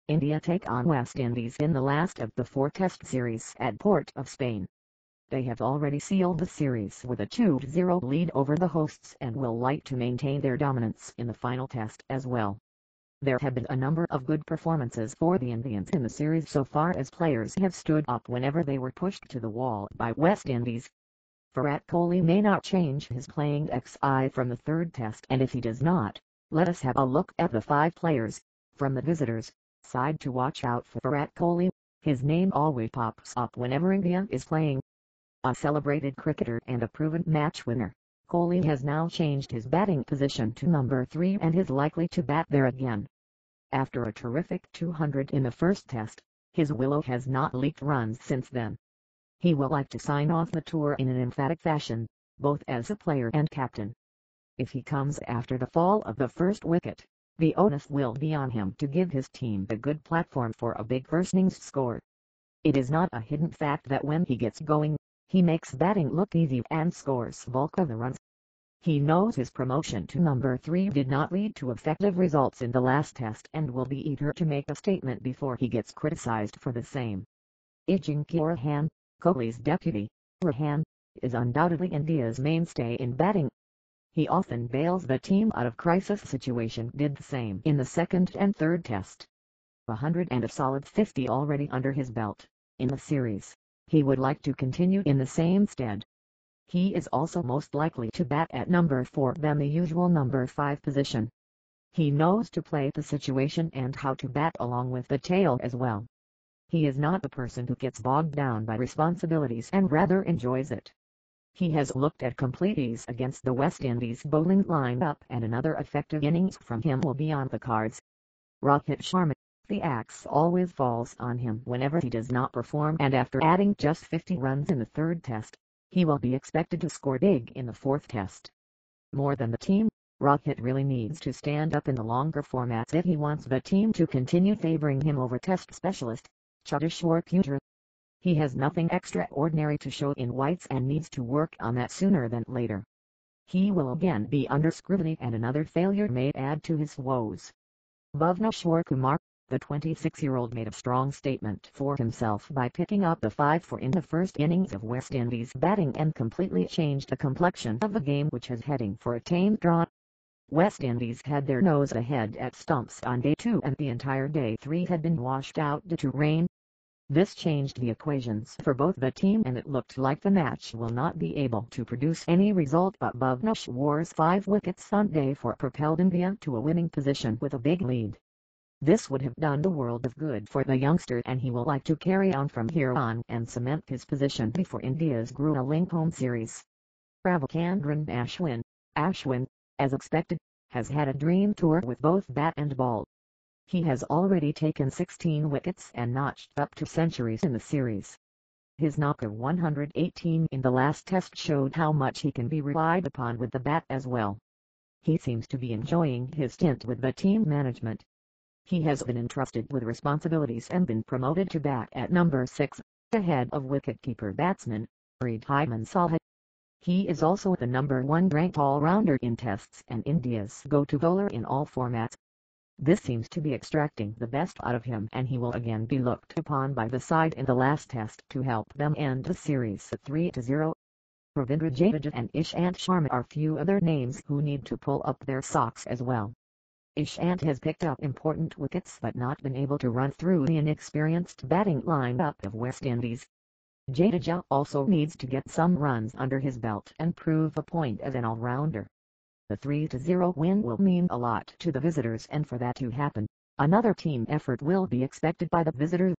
India take on West Indies in the last of the 4 Test series at Port of Spain. They have already sealed the series with a 2-0 lead over the hosts and will like to maintain their dominance in the final test as well. There have been a number of good performances for the Indians in the series so far, as players have stood up whenever they were pushed to the wall by West Indies. Virat Kohli may not change his playing XI from the 3rd test, and if he does not, let us have a look at the 5 players from the visitors' side to watch out for Virat Kohli. His name always pops up whenever India is playing. A celebrated cricketer and a proven match winner, Kohli has now changed his batting position to number 3 and is likely to bat there again. After a terrific 200 in the 1st test, his willow has not leaked runs since then. He will like to sign off the tour in an emphatic fashion, both as a player and captain. If he comes after the fall of the 1st wicket, the onus will be on him to give his team a good platform for a big first innings score. It is not a hidden fact that when he gets going, he makes batting look easy and scores bulk of the runs. He knows his promotion to number 3 did not lead to effective results in the last test and will be eager to make a statement before he gets criticized for the same. Ajinkya Rahane, Kohli's deputy, Rahane, is undoubtedly India's mainstay in batting. He often bails the team out of crisis situation, did the same in the 2nd and 3rd test. 100 and a solid 50 already under his belt in the series. He would like to continue in the same stead. He is also most likely to bat at number 4 than the usual number 5 position. He knows to play the situation and how to bat along with the tail as well. He is not the person who gets bogged down by responsibilities and rather enjoys it. He has looked at complete ease against the West Indies bowling lineup, and another effective innings from him will be on the cards. Rohit Sharma, the axe always falls on him whenever he does not perform, and after adding just 50 runs in the 3rd test, he will be expected to score big in the 4th test. More than the team, Rohit really needs to stand up in the longer formats if he wants the team to continue favoring him over test specialist Cheteshwar Pujara. He has nothing extraordinary to show in whites and needs to work on that sooner than later. He will again be under scrutiny, and another failure may add to his woes. Bhuvneshwar Kumar, the 26-year-old, made a strong statement for himself by picking up the 5-4 in the 1st innings of West Indies batting and completely changed the complexion of the game, which is heading for a tame draw. West Indies had their nose ahead at stumps on day 2 and the entire day 3 had been washed out due to rain. This changed the equations for both the team, and it looked like the match will not be able to produce any result, but Bhuvneshwar's 5 wickets on day 4 propelled India to a winning position with a big lead. This would have done the world of good for the youngster, and he will like to carry on from here on and cement his position before India's grueling home series. Ravichandran Ashwin, as expected, has had a dream tour with both bat and ball. He has already taken 16 wickets and notched up 2 centuries in the series. His knock of 118 in the last test showed how much he can be relied upon with the bat as well. He seems to be enjoying his stint with the team management. He has been entrusted with responsibilities and been promoted to bat at number 6, ahead of wicket-keeper batsman Wriddhiman Saha. He is also the number 1 ranked all-rounder in tests and India's go-to bowler in all formats. This seems to be extracting the best out of him, and he will again be looked upon by the side in the last test to help them end the series at 3-0. Ravindra Jadeja and Ishant Sharma are few other names who need to pull up their socks as well. Ishant has picked up important wickets but not been able to run through the inexperienced batting lineup of West Indies. Jadeja also needs to get some runs under his belt and prove a point as an all-rounder. The 3-0 win will mean a lot to the visitors, and for that to happen, another team effort will be expected by the visitors.